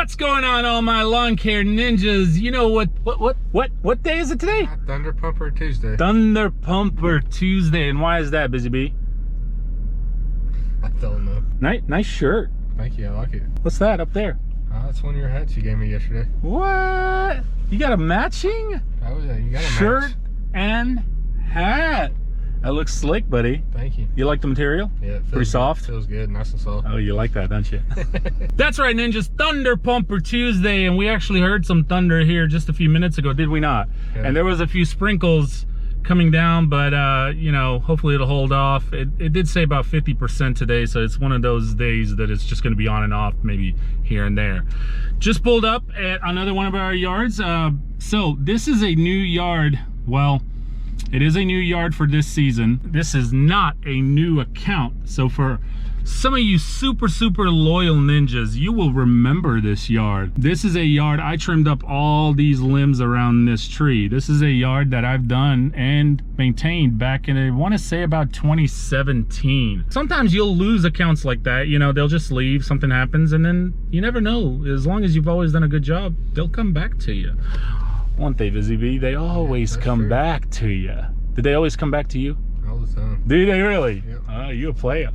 What's going on, all my lawn care ninjas? You know what day is it today? Thunder Pumper Tuesday. Thunder Pumper Tuesday. And why is that, Busy Bee? I don't know. Nice shirt. Thank you, I like it. What's that up there? That's one of your hats you gave me yesterday. What? You got a matching Oh yeah, you got a shirt match. and hat. That looks slick, buddy. Thank you. You like the material? Yeah, it feels pretty soft. Good. Feels good, nice and soft. Oh, you like that, don't you? That's right, ninjas. Thunder Pumper Tuesday, and we actually heard some thunder here just a few minutes ago, did we not? Yeah. And there was a few sprinkles coming down, but you know, hopefully it'll hold off. It did say about 50% today, so it's one of those days that it's just going to be on and off, maybe here and there. Just pulled up at another one of our yards. So this is a new yard. Well, it is a new yard for this season. This is not a new account. So for some of you super loyal ninjas, you will remember this yard. This is a yard, I trimmed up all these limbs around this tree. This is a yard that I've done and maintained back in, I want to say, about 2017. Sometimes you'll lose accounts like that. You know, they'll just leave, something happens, and then you never know. As long as you've always done a good job, they'll come back to you. Won't they, Busy Bee? They always come back to you. Did they always come back to you? All the time. Do they really? Yep. Oh, you a player.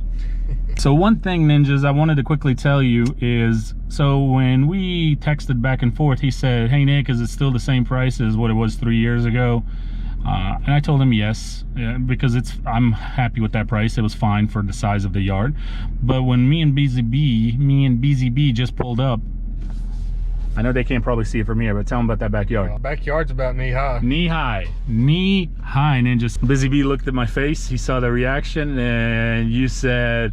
So one thing, ninjas, I wanted to quickly tell you is, so when we texted back and forth, he said, hey Nick, is it still the same price as what it was 3 years ago? And I told him yes, because I'm happy with that price. It was fine for the size of the yard. But when me and Busy Bee just pulled up, I know they can't probably see it from here, but tell them about that backyard. Backyard's about knee high. Knee high, ninjas. Busy Bee looked at my face, he saw the reaction, and you said,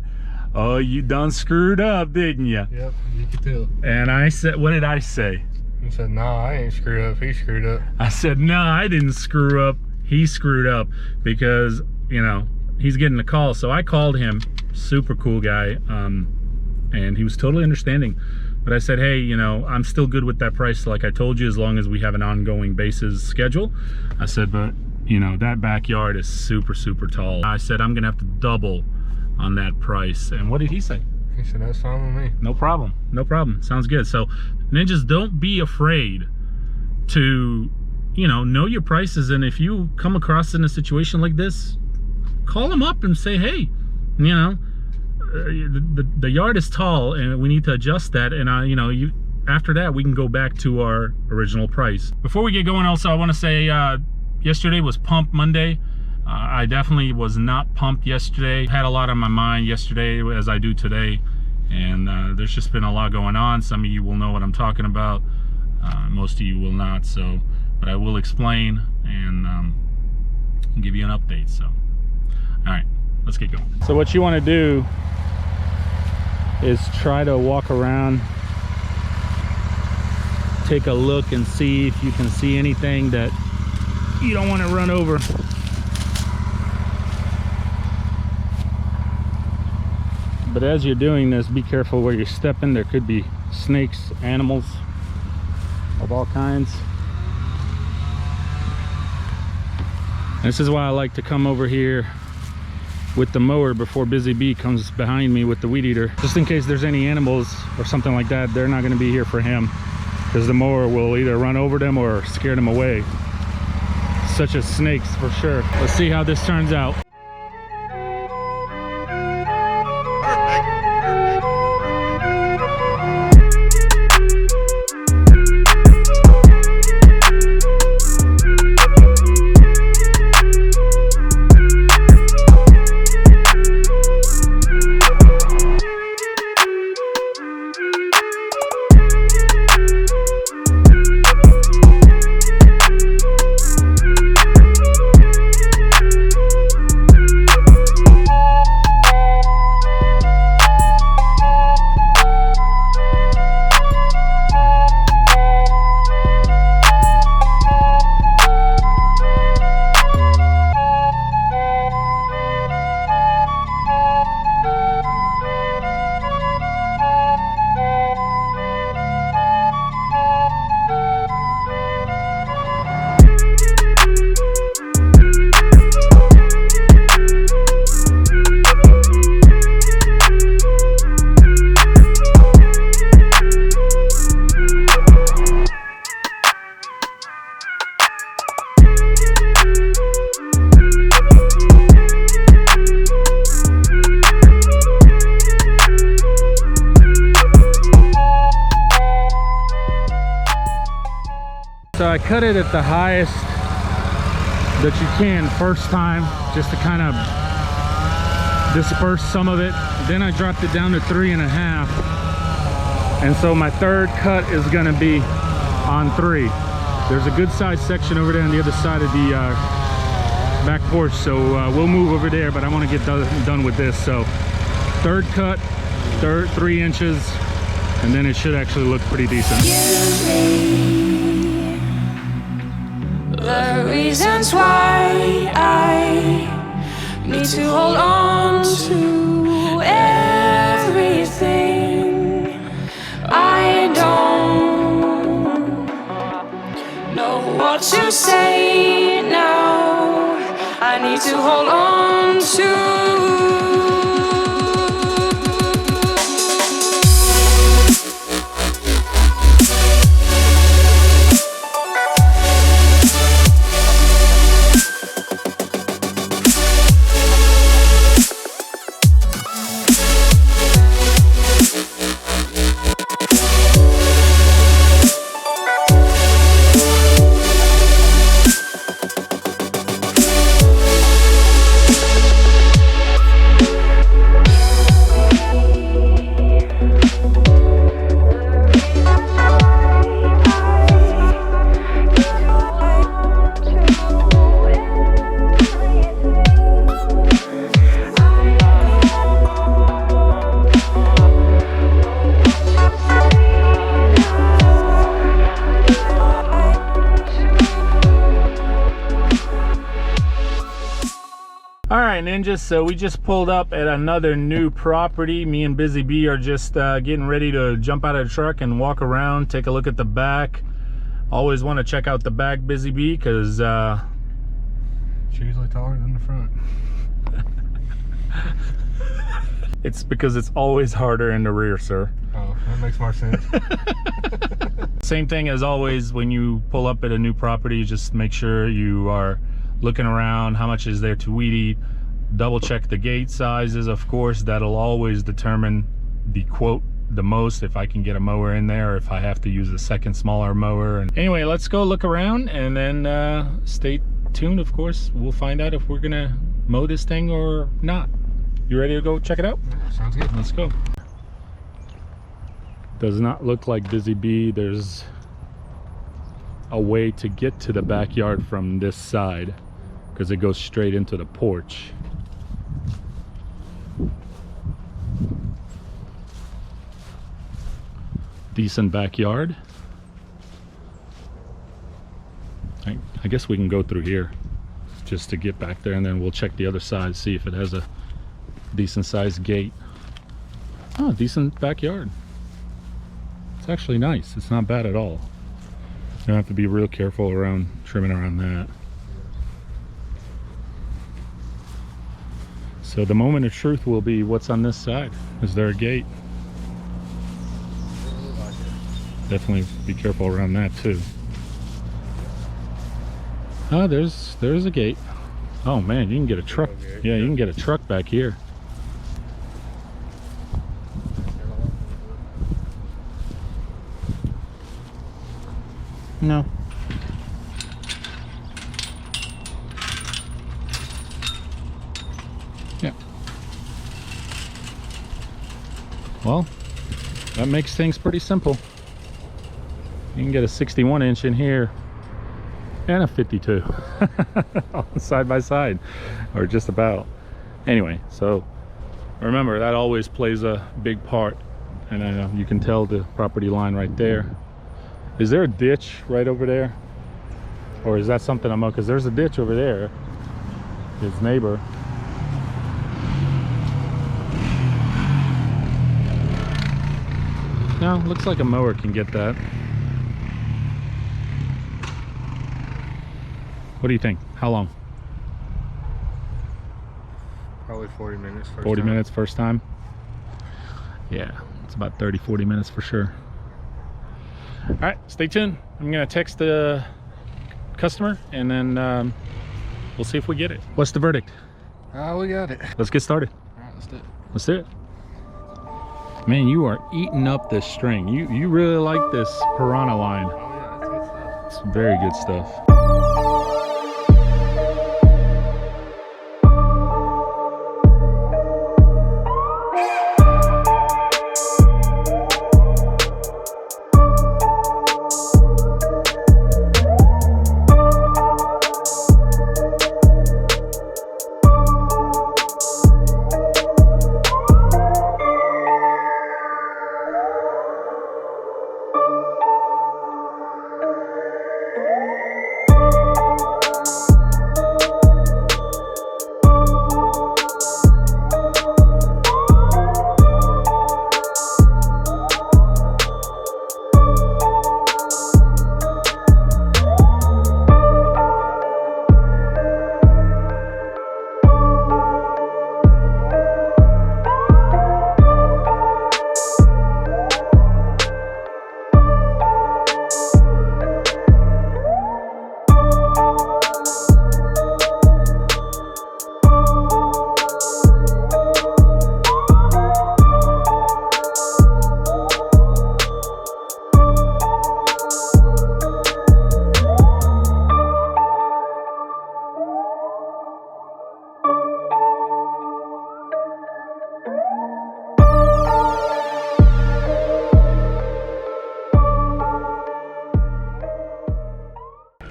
oh, you done screwed up, didn't you? Yep, you could tell. And I said, what did I say? You said, nah, I ain't screwed up, he screwed up. I said, nah, I didn't screw up, he screwed up, because, you know, he's getting a call. So I called him, super cool guy, and he was totally understanding. But I said, hey, you know, I'm still good with that price, like I told you, as long as we have an ongoing basis schedule. I said, but, you know, that backyard is super tall. I said, I'm going to have to double on that price. And what did he say? He said, that's fine with me. No problem. No problem. Sounds good. So, ninjas, don't be afraid to, you know your prices. And if you come across in a situation like this, call them up and say, hey, you know, the yard is tall and we need to adjust that, and after that we can go back to our original price. Before we get going, also I want to say yesterday was Pump Monday. I definitely was not pumped yesterday. Had a lot on my mind yesterday, as I do today, and there's just been a lot going on. Some of you will know what I'm talking about, most of you will not, so but I will explain and give you an update. So all right, let's get going. So what you want to do is try to walk around, take a look and see if you can see anything that you don't want to run over. But as you're doing this, be careful where you're stepping. There could be snakes, animals of all kinds. This is why I like to come over here with the mower before Busy Bee comes behind me with the weed eater, just in case there's any animals or something like that. They're not going to be here for him, because the mower will either run over them or scare them away, such as snakes for sure. Let's see how this turns out. I cut it at the highest that you can first time, just to kind of disperse some of it. Then I dropped it down to 3.5, and so my third cut is going to be on 3. There's a good sized section over there on the other side of the back porch, so we'll move over there, but I want to get done with this. So third cut, 3 inches, and then it should actually look pretty decent. The reasons why I need to hold on to everything. I don't know what to say now. I need to hold on to. Alright ninjas, so we just pulled up at another new property. Me and Busy Bee are just getting ready to jump out of the truck and walk around, take a look at the back. Always want to check out the back, Busy Bee, because it's usually taller than the front. it's because it's always harder in the rear, sir. Oh, that makes more sense. Same thing as always when you pull up at a new property, just make sure you are looking around, how much is there to weed eat. Double check the gate sizes, of course. That'll always determine the quote the most, if I can get a mower in there or if I have to use a second smaller mower. And anyway, let's go look around and then stay tuned. Of course, we'll find out if we're gonna mow this thing or not. You ready to go check it out? Yeah, sounds good. Let's go. Does not look like Busy Bee. There's a way to get to the backyard from this side because it goes straight into the porch. Decent backyard. I guess we can go through here just to get back there, and then we'll check the other side, see if it has a decent sized gate. Oh, decent backyard. It's actually nice. It's not bad at all. You don't have to be real careful around trimming around that. So the moment of truth will be what's on this side. Is there a gate? Definitely be careful around that too. Oh, there's a gate. Oh man, you can get a truck. Yeah, you can get a truck back here. No. Yeah. Well, that makes things pretty simple. You can get a 61 inch in here and a 52 side by side, or just about. Anyway, so remember that always plays a big part, and you can tell the property line right there. Is there a ditch right over there, or is that something I'm on? Because there's a ditch over there, his neighbor. No, looks like a mower can get that. What do you think? How long? Probably 40 minutes first 40 time. minutes first time? Yeah, it's about 30-40 minutes for sure. All right, stay tuned. I'm gonna text the customer and then we'll see if we get it. What's the verdict? We got it. Let's get started. All right, let's do it. Let's do it. Man, you are eating up this string. You really like this piranha line. Oh yeah, that's good stuff. It's very good stuff.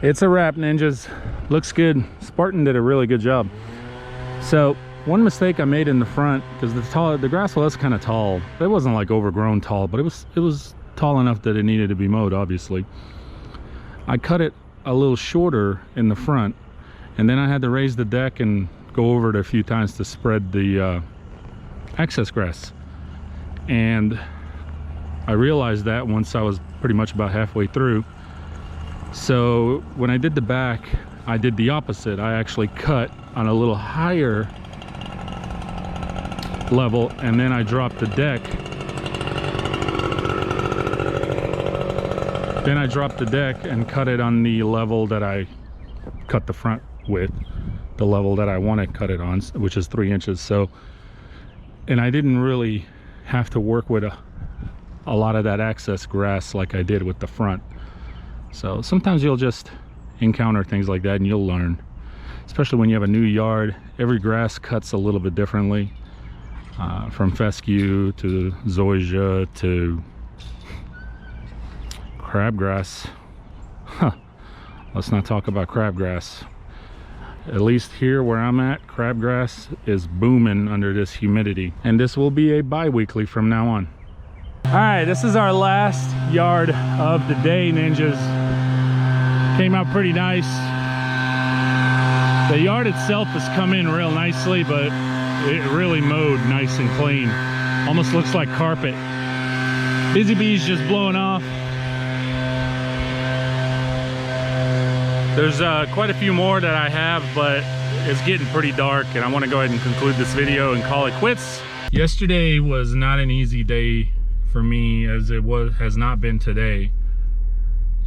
It's a wrap, ninjas. Looks good. Spartan did a really good job. So one mistake I made in the front, because the grass was kind of tall. It wasn't like overgrown tall, but it was tall enough that it needed to be mowed, obviously. I cut it a little shorter in the front, and then I had to raise the deck and go over it a few times to spread the excess grass. And I realized that once I was pretty much about halfway through. So when I did the back, I did the opposite. I actually cut on a little higher level, and then I dropped the deck. Then I dropped the deck and cut it on the level that I cut the front with, the level that I want to cut it on, which is 3 inches. So, and I didn't really have to work with a lot of that excess grass like I did with the front. So sometimes you'll just encounter things like that and you'll learn, especially when you have a new yard. Every grass cuts a little bit differently, from fescue to zoysia to crabgrass. Huh. Let's not talk about crabgrass. At least here where I'm at, crabgrass is booming under this humidity, and this will be a bi-weekly from now on. All right, this is our last yard of the day, ninjas. Came out pretty nice. The yard itself has come in real nicely, but it really mowed nice and clean. Almost looks like carpet. Busy bees just blowing off. There's quite a few more that I have, but it's getting pretty dark, and I want to go ahead and conclude this video and call it quits. Yesterday was not an easy day for me, as it has not been today,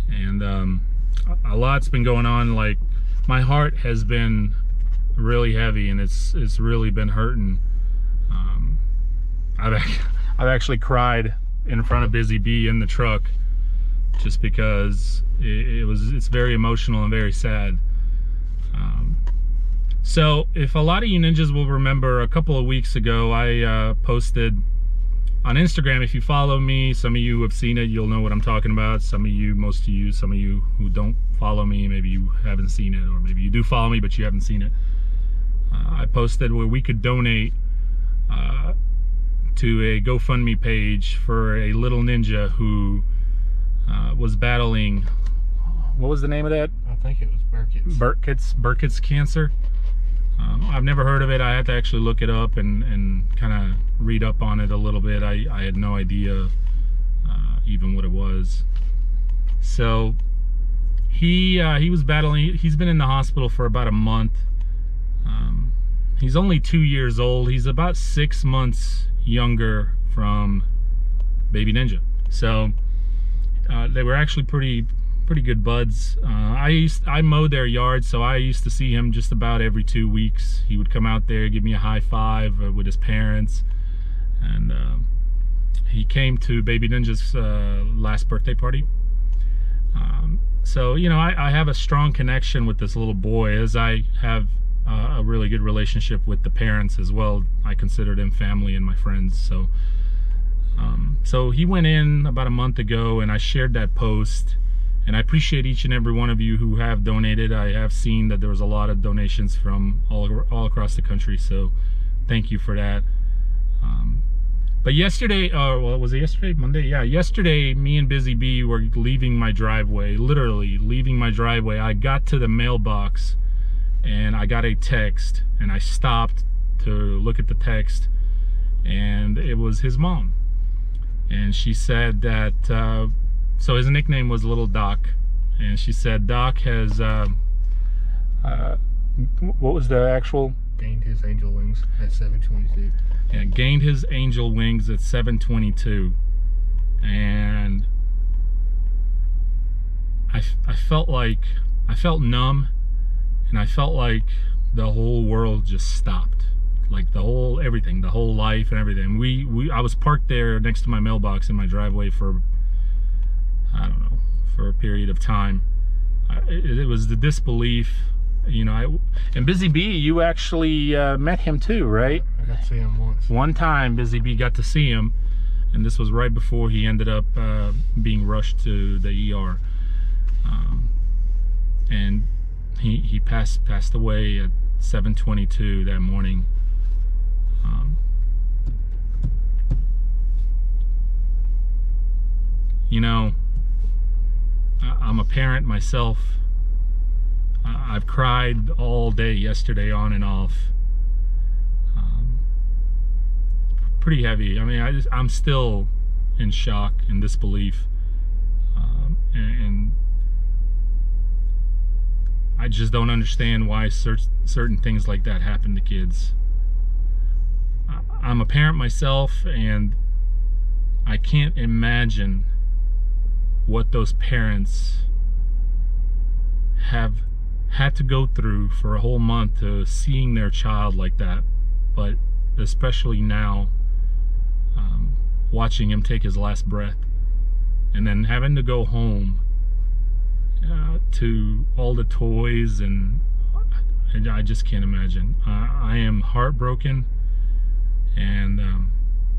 and a lot's been going on. Like, my heart has been really heavy, and it's really been hurting. I've actually cried in front of Busy Bee in the truck, just because it's very emotional and very sad. So if a lot of you ninjas will remember, a couple of weeks ago I posted on Instagram. If you follow me, some of you have seen it, you'll know what I'm talking about. Some of you, most of you, some of you who don't follow me, maybe you haven't seen it, or maybe you do follow me but you haven't seen it. I posted where we could donate to a GoFundMe page for a little ninja who was battling, what was the name of that? I think it was Burkitt's cancer. I've never heard of it. I had to actually look it up and kind of read up on it a little bit. I had no idea even what it was. So he was battling. He's been in the hospital for about a month. He's only 2 years old. He's about 6 months younger from Baby Ninja. So they were actually pretty good buds. I mowed their yard, so I used to see him just about every 2 weeks. He would come out there, give me a high five with his parents, and he came to Baby Ninja's last birthday party. So, you know, I have a strong connection with this little boy, as I have a really good relationship with the parents as well. I consider them family and my friends. So so he went in about a month ago, and I shared that post, and I appreciate each and every one of you who have donated. I have seen that there was a lot of donations from all across the country, so thank you for that. But yesterday, well, was it yesterday? Monday? Yeah, yesterday, me and Busy Bee were leaving my driveway, literally leaving my driveway. I got to the mailbox, and I got a text, and I stopped to look at the text, and it was his mom. And she said that, so his nickname was Little Doc, and she said Doc has, what was the actual? Gained his angel wings at 7:22. Yeah, gained his angel wings at 7:22, and I felt numb, and I felt like the whole world just stopped, like the whole life and everything. I was parked there next to my mailbox in my driveway for, I don't know, for a period of time. It was the disbelief. You know, and Busy Bee, you actually met him too, right? I got to see him once. One time, Busy Bee got to see him, and this was right before he ended up being rushed to the ER. And he passed away at 7:22 that morning. You know, I'm a parent myself. I've cried all day yesterday, on and off. Pretty heavy. I mean, I'm still in shock and disbelief, and I just don't understand why certain things like that happen to kids. I'm a parent myself, and I can't imagine what those parents have had to go through for a whole month to seeing their child like that, but especially now, watching him take his last breath, and then having to go home to all the toys, and I just can't imagine. I am heartbroken, and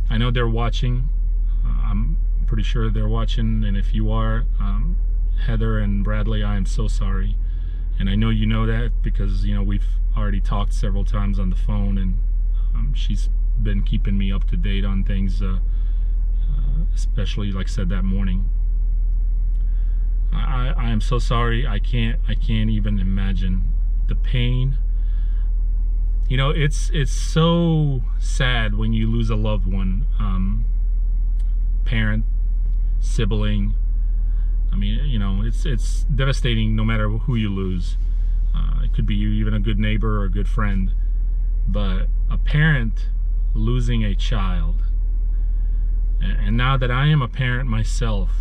I know they're watching. I'm pretty sure they're watching, and if you are, Heather and Bradley, I am so sorry. And I know you know that, because, you know, we've already talked several times on the phone, and she's been keeping me up to date on things, especially, like I said, that morning. I am so sorry. I can't even imagine the pain. You know, it's so sad when you lose a loved one, parent, sibling. I mean, you know, it's devastating no matter who you lose. It could be even a good neighbor or a good friend, but a parent losing a child. And now that I am a parent myself,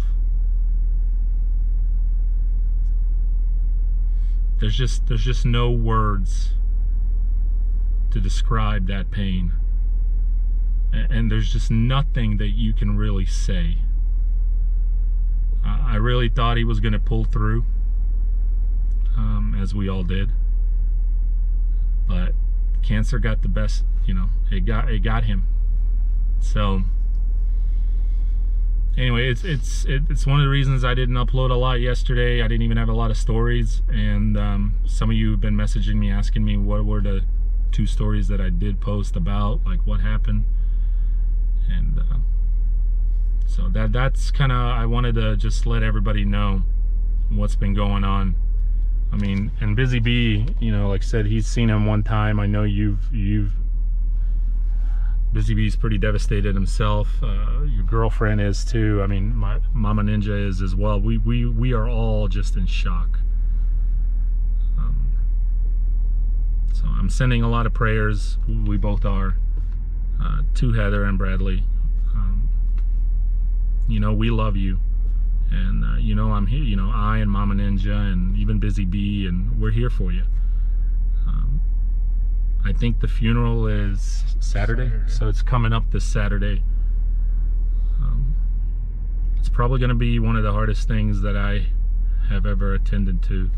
there's just no words to describe that pain. And there's just nothing that you can really say. I really thought he was going to pull through, as we all did, but cancer got the best. You know, it got him. So anyway, it's one of the reasons I didn't upload a lot yesterday. I didn't even have a lot of stories, and some of you have been messaging me asking me what were the 2 stories that I did post about, like what happened, and so that's kind of, I wanted to just let everybody know what's been going on. I mean, and Busy Bee, you know, like I said, he's seen him one time. I know Busy Bee's pretty devastated himself. Your girlfriend is too. I mean, my Mama Ninja is as well. We are all just in shock. So I'm sending a lot of prayers. We both are, to Heather and Bradley. You know, we love you, and you know, I'm here. You know, I and Mama Ninja and even Busy Bee, and we're here for you. I think the funeral is Saturday, so it's coming up this Saturday. It's probably going to be one of the hardest things that I have ever attended to.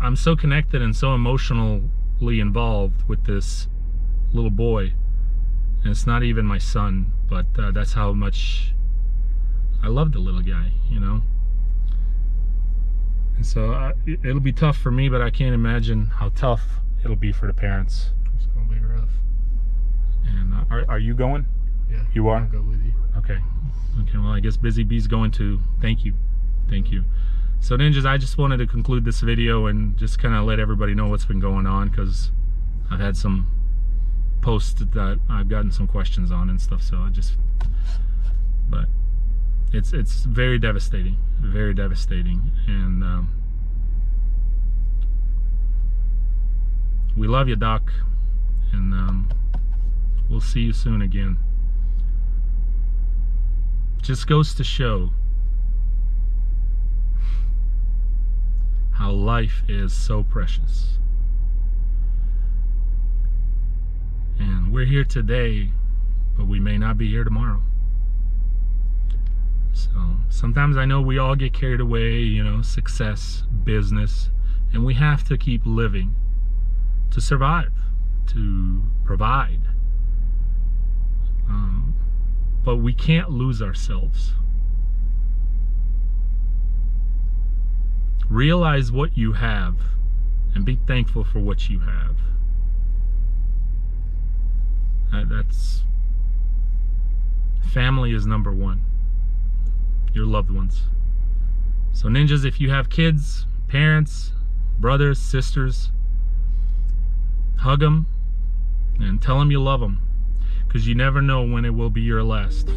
I'm so connected and so emotionally involved with this little boy. And it's not even my son, but that's how much I love the little guy, you know. And so it'll be tough for me, but I can't imagine how tough it'll be for the parents. It's gonna be rough. And are you going? Yeah. You are? I'll go with you. Okay. Okay, well, I guess Busy Bee's going to. Thank you. Thank you. So ninjas, I just wanted to conclude this video and just kind of let everybody know what's been going on, because I've had some posts that I've gotten some questions on and stuff. So but it's very devastating, and we love you, Doc, and we'll see you soon again. Just goes to show how life is so precious. And we're here today, but we may not be here tomorrow. So sometimes I know we all get carried away, you know, success, business, and we have to keep living to survive, to provide. But we can't lose ourselves. Realize what you have and be thankful for what you have. That's family is number one. Your loved ones. So ninjas, if you have kids, parents, brothers, sisters, hug them and tell them you love them, because you never know when it will be your last.